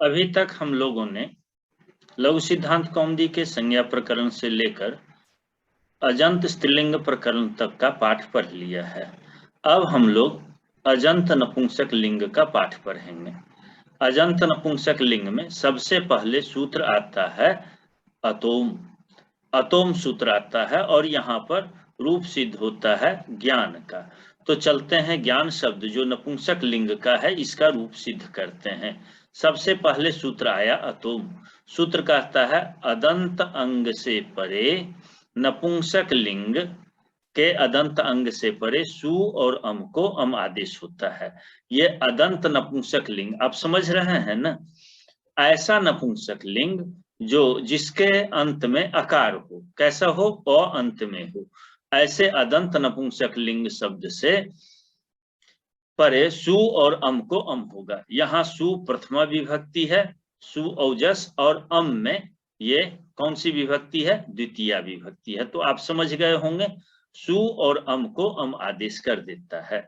अभी तक हम लोगों ने लघु सिद्धांत कौमुदी के संज्ञा प्रकरण से लेकर अजंत स्त्रीलिंग प्रकरण तक का पाठ पढ़ लिया है। अब हम लोग अजंत नपुंसक लिंग का पाठ पढ़ेंगे। अजंत नपुंसक लिंग में सबसे पहले सूत्र आता है अतोम। अतोम सूत्र आता है और यहाँ पर रूप सिद्ध होता है ज्ञान का। तो चलते हैं, ज्ञान शब्द जो नपुंसक लिंग का है इसका रूप सिद्ध करते हैं। सबसे पहले सूत्र आया अतोम। सूत्र कहता है अदंत अंग से परे नपुंसक लिंग के अदंत अंग से परे सु और अम को अम आदेश होता है। ये अदंत नपुंसक लिंग आप समझ रहे हैं ना। ऐसा नपुंसक लिंग जो जिसके अंत में अकार हो, कैसा हो, अ अंत में हो, ऐसे अदंत नपुंसक लिंग शब्द से परे सु और अम को अम होगा। यहाँ सु प्रथमा विभक्ति है, सु औजस, और अम में ये कौन सी विभक्ति है, द्वितीय विभक्ति है। तो आप समझ गए होंगे, सु और अम को अम आदेश कर देता है।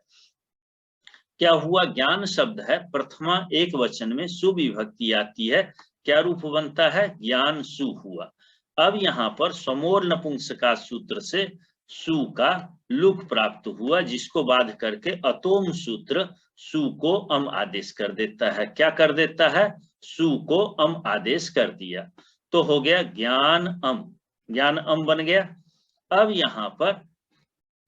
क्या हुआ, ज्ञान शब्द है प्रथमा एक वचन में सु विभक्ति आती है, क्या रूप बनता है, ज्ञान सु हुआ। अब यहाँ पर समोर नपुंसका सूत्र से सु का लुक प्राप्त हुआ, जिसको बाध करके अतोम सूत्र सु को अम आदेश कर देता है। क्या कर देता है, सु को अम आदेश कर दिया, तो हो गया ज्ञान अम, ज्ञान अम बन गया। अब यहाँ पर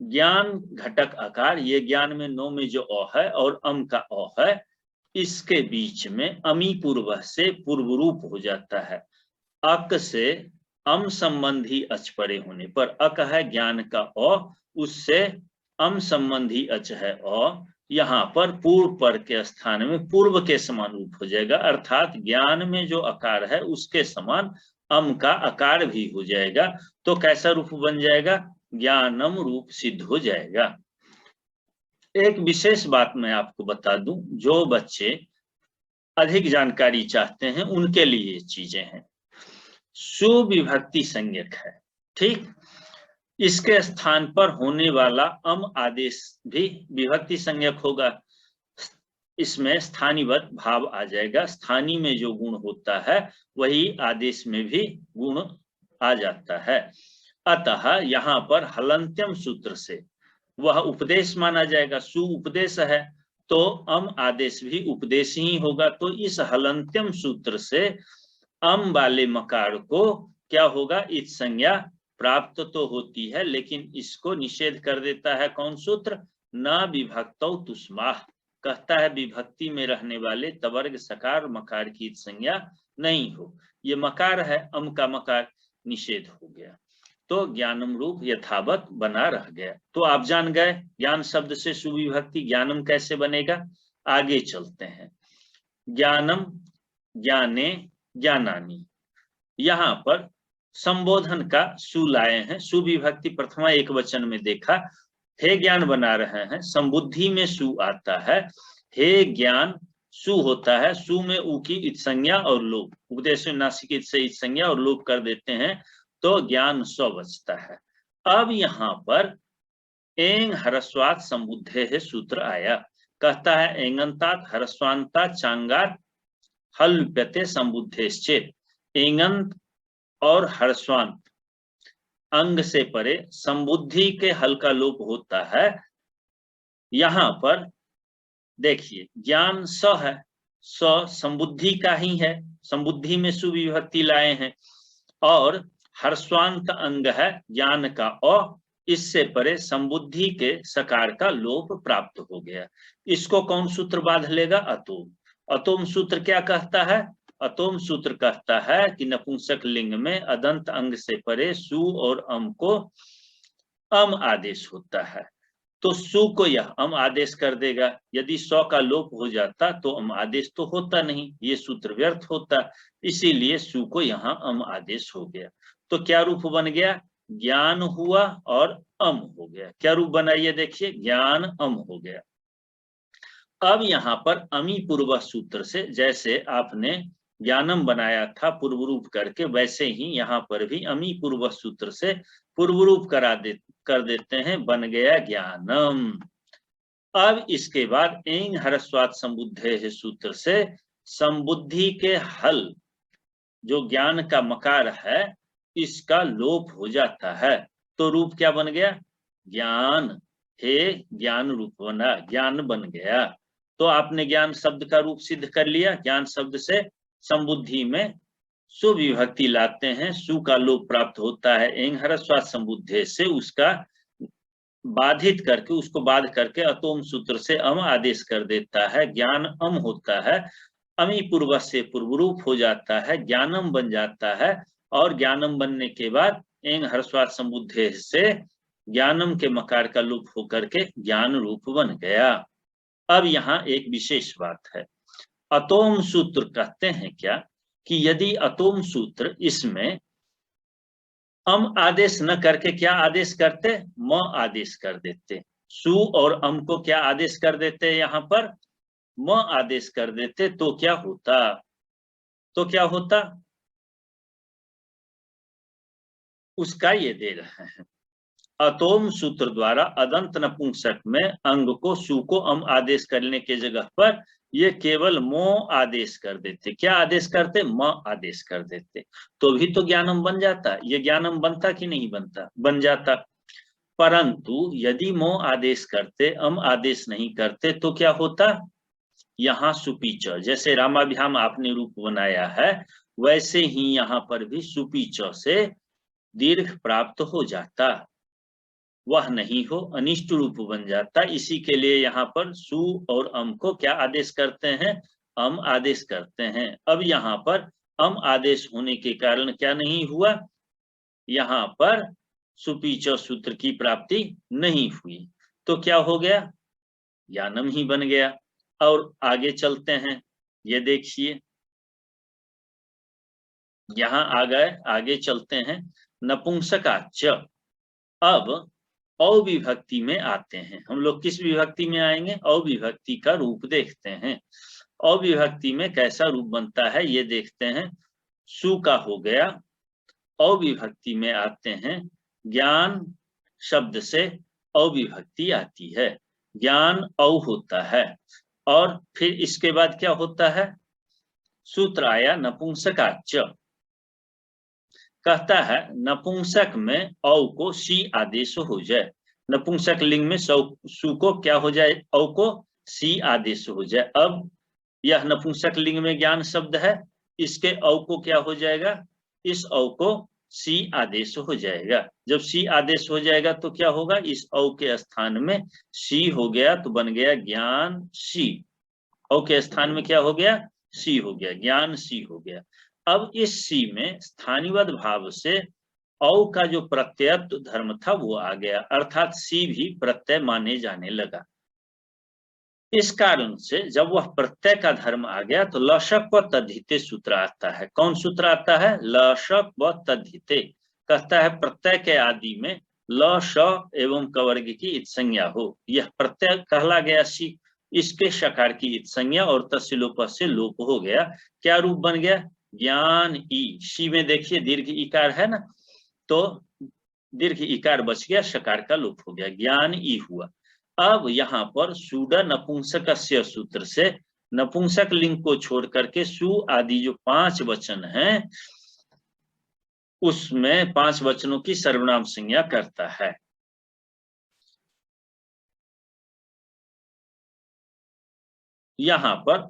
ज्ञान घटक आकार, ये ज्ञान में नो में जो अ है और अम का अ है, इसके बीच में अमी पूर्व से पूर्व रूप हो जाता है। अक से अम संबंधी अच परे होने पर, अक है ज्ञान का अ, उससे अम संबंधी अच है अ, यहाँ पर पूर्व पर के स्थान में पूर्व के समान रूप हो जाएगा, अर्थात ज्ञान में जो आकार है उसके समान अम का आकार भी हो जाएगा। तो कैसा रूप बन जाएगा, ज्ञानम रूप सिद्ध हो जाएगा। एक विशेष बात मैं आपको बता दूं, जो बच्चे अधिक जानकारी चाहते हैं उनके लिए ये चीजें हैं। सुविभक्ति संज्ञक है, ठीक, इसके स्थान पर होने वाला अम आदेश भी विभक्ति संज्ञक होगा। इसमें स्थानीवत भाव आ जाएगा, स्थानीय में जो गुण होता है वही आदेश में भी गुण आ जाता है। अतः यहाँ पर हलंत्यम सूत्र से वह उपदेश माना जाएगा। सु उपदेश है तो अम आदेश भी उपदेश ही होगा। तो इस हलंत्यम सूत्र से अम वाले मकार को क्या होगा, इत संज्ञा प्राप्त तो होती है, लेकिन इसको निषेध कर देता है कौन सूत्र, न विभक्तौ तुष्माह, कहता है विभक्ति में रहने वाले तवर्ग सकार मकार की संज्ञा नहीं हो। ये मकार है, अम का मकार, निषेध हो गया, तो ज्ञानम रूप यथावत बना रह गया। तो आप जान गए ज्ञान शब्द से सुविभक्ति ज्ञानम कैसे बनेगा। आगे चलते हैं, ज्ञानम, ज्ञाने, ज्ञानानी, यहाँ पर संबोधन का सु लाए हैं, सुविभक्ति प्रथमा एक वचन में देखा, हे ज्ञान बना रहे हैं, संबुद्धि में सु आता है, हे ज्ञान सु होता है, सु में उ की इत संज्ञा और लोप, उपदेश नासिक से इत संज्ञा और लोप कर देते हैं, तो ज्ञान स्व बचता है। अब यहाँ पर एंग हरस्वात संबुद्धे है सूत्र आया, कहता है एंगंतात हरस्वांता चांगार हल्प्यते संबुद्धेश्चेत, एंगंत और हर्षवांत अंग से परे संबुद्धि के हल का लोप होता है। यहाँ पर देखिए ज्ञान स है, स संबुद्धि का ही है, संबुद्धि में सुविभक्ति लाए हैं, और हर्षवांत अंग है ज्ञान का अ, इससे परे संबुद्धि के सकार का लोप प्राप्त हो गया। इसको कौन सूत्र बांध लेगा, अतोम। अतोम सूत्र क्या कहता है, अतोम सूत्र कहता है कि नपुंसक लिंग में अदंत अंग से परे सु और अम को अम आदेश होता है, तो सु को यह अम आदेश कर देगा। यदि सौ का लोप हो जाता तो अम आदेश तो होता नहीं, ये सूत्र व्यर्थ होता, इसीलिए सु को यहाँ अम आदेश हो गया। तो क्या रूप बन गया, ज्ञान हुआ और अम हो गया। क्या रूप बना, ये देखिए, ज्ञान अम हो गया। अब यहाँ पर अमी पूर्व सूत्र से जैसे आपने ज्ञानम बनाया था पूर्व रूप करके, वैसे ही यहाँ पर भी अमी पूर्व सूत्र से पूर्व रूप कर देते हैं, बन गया ज्ञानम। अब इसके बाद एंग हरस्वात संबुद्धे सूत्र से संबुद्धि के हल जो ज्ञान का मकार है इसका लोप हो जाता है। तो रूप क्या बन गया? ज्ञान। हे ज्ञान रूप बना, ज्ञान बन गया। तो आपने ज्ञान शब्द का रूप सिद्ध कर लिया। ज्ञान शब्द से संबुद्धि में सु विभक्ति लाते हैं, सु का लोप प्राप्त होता है। एंग ह्रस्व संबुद्धि से उसका बाधित करके, उसको बाध करके अतोम सूत्र से अम आदेश कर देता है। ज्ञान अम होता है, अमी पूर्व से पूर्व रूप हो जाता है, ज्ञानम बन जाता है। और ज्ञानम बनने के बाद एंग ह्रस्व संबुद्धि से ज्ञानम के मकार का लोप होकर के ज्ञान रूप बन गया। अब यहाँ एक विशेष बात है। अतोम सूत्र कहते हैं क्या कि यदि अतोम सूत्र इसमें अम आदेश न करके क्या आदेश करते? म आदेश कर देते। सु और अम को क्या आदेश कर देते? यहाँ पर म आदेश कर देते तो क्या होता? तो क्या होता उसका ये दे रहे हैं। अतोम सूत्र द्वारा अदंत नपुंसक में अंग को सु को अम आदेश करने के जगह पर ये केवल मो आदेश कर देते। क्या आदेश करते? म आदेश कर देते। तो भी तो ज्ञानम बन जाता। ये ज्ञानम बनता कि नहीं बनता? बन जाता। परंतु यदि मो आदेश करते, अम आदेश नहीं करते तो क्या होता? यहाँ सुपीच, जैसे रामाभ्याम आपने रूप बनाया है वैसे ही यहाँ पर भी सुपीच से दीर्घ प्राप्त हो जाता। वह नहीं हो, अनिष्ट रूप बन जाता। इसी के लिए यहाँ पर सु और अम को क्या आदेश करते हैं? अम आदेश करते हैं। अब यहाँ पर अम आदेश होने के कारण क्या नहीं हुआ? यहाँ पर सुपीच सूत्र की प्राप्ति नहीं हुई। तो क्या हो गया? ज्ञानम ही बन गया। और आगे चलते हैं, ये देखिए यहाँ आ गए, आगे चलते हैं। नपुंसकाच। अब अविभक्ति में आते हैं हम लोग। किस विभक्ति में आएंगे? अविभक्ति का रूप देखते हैं। अविभक्ति में कैसा रूप बनता है ये देखते हैं। सु का हो गया। अविभक्ति में आते हैं। ज्ञान शब्द से अविभक्ति आती है, ज्ञान औ होता है। और फिर इसके बाद क्या होता है? सूत्र आया नपुंसकाच। कहता है नपुंसक में औ को सी आदेश हो जाए। नपुंसक लिंग में सु को क्या हो जाए? औ को सी आदेश हो जाए। अब यह नपुंसक लिंग में ज्ञान शब्द है, इसके औ को क्या हो जाएगा? इस औ को सी आदेश हो जाएगा। जब सी आदेश हो जाएगा तो क्या होगा? इस औ के स्थान में सी हो गया तो बन गया ज्ञान सी। औ के स्थान में क्या हो गया? सी हो गया, ज्ञान सी हो गया। अब इस सी में स्थानीयवद भाव से औ का जो प्रत्ययत्व धर्म था वो आ गया, अर्थात सी भी प्रत्यय माने जाने लगा। इस कारण से जब वह प्रत्यय का धर्म आ गया तो लशक व तद्धिते सूत्र आता है। कौन सूत्र आता है? लशक व तद्धिते। कहता है प्रत्यय के आदि में ल श एवं कवर्ग की इत संज्ञा हो। यह प्रत्यय कहला गया सी, इसके शकार की इत संज्ञा और तस्लोप से लोप हो गया। क्या रूप बन गया? ज्ञान ई। सी में देखिए दीर्घ इकार है ना, तो दीर्घ इकार बच गया, शकार का लोप हो गया, ज्ञान ई हुआ। अब यहाँ पर सुडा नपुंसकस्य सूत्र से नपुंसक लिंग को छोड़ करके सु आदि जो 5 वचन हैं उसमें 5 वचनों की सर्वनाम संज्ञा करता है। यहाँ पर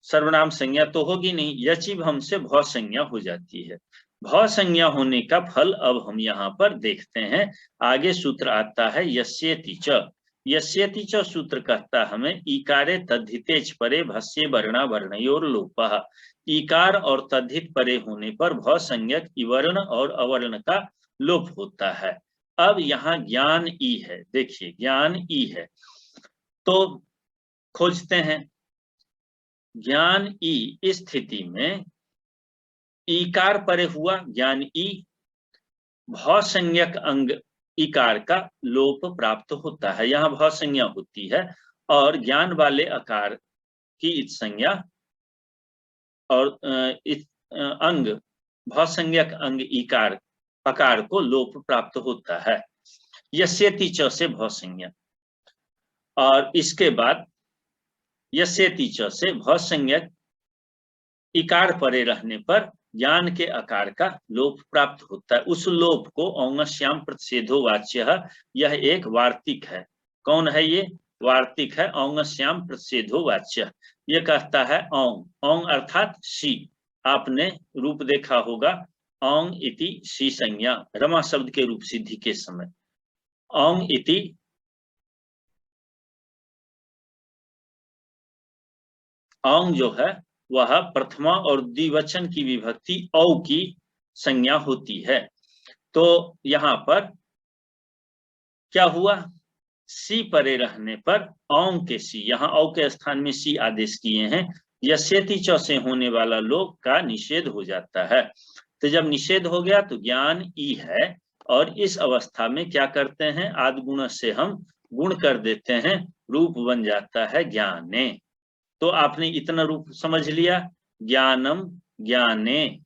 सर्वनाम संज्ञा तो होगी नहीं, यचिव हमसे भव संज्ञा हो जाती है। भव संज्ञा होने का फल अब हम यहाँ पर देखते हैं। आगे सूत्र आता है यस्येति च। यस्येति च सूत्र कहता हमें इकारे तद्धितेच परे भस्य वर्णा वर्णयोर लोपः। इकार और तद्धित परे होने पर भव संज्ञक इवर्ण और अवर्ण का लोप होता है। अब यहाँ ज्ञान ई है, देखिए ज्ञान ई है तो खोजते हैं। ज्ञान ई इस स्थिति में ईकार परे हुआ ज्ञान ई, भव संज्ञक अंग इकार का लोप प्राप्त होता है। यहाँ भव संज्ञा होती है और ज्ञान वाले आकार की इत संज्ञा और अंग भव संज्ञक अंग इकार आकार को लोप प्राप्त होता है। यस्येति च से भव संज्ञा, और इसके बाद यस्येति च से भव संज्ञक इकार परे रहने पर ज्ञान के आकार का लोप प्राप्त होता है। उस लोप को औंगस्याम प्रतिषेधो वाच्य, यह एक वार्तिक है। कौन है ये? वार्तिक है, औंगस्याम प्रतिषेधो वाच्य। ये कहता है औंग, औंग अर्थात सी। आपने रूप देखा होगा, औंग इति सी संज्ञा, रमा शब्द के रूप सिद्धि के समय। औंग इति औंग जो है वह प्रथमा और द्विवचन की विभक्ति औ की संज्ञा होती है। तो यहां पर क्या हुआ? सी परे रहने पर औंग के सी, यहाँ औ के स्थान में सी आदेश किए हैं। यस्यति च से होने वाला लोप का निषेध हो जाता है। तो जब निषेध हो गया तो ज्ञान ई है, और इस अवस्था में क्या करते हैं? आदि गुण से हम गुण कर देते हैं, रूप बन जाता है ज्ञाने। तो आपने इतना रूप समझ लिया, ज्ञानम ज्ञाने,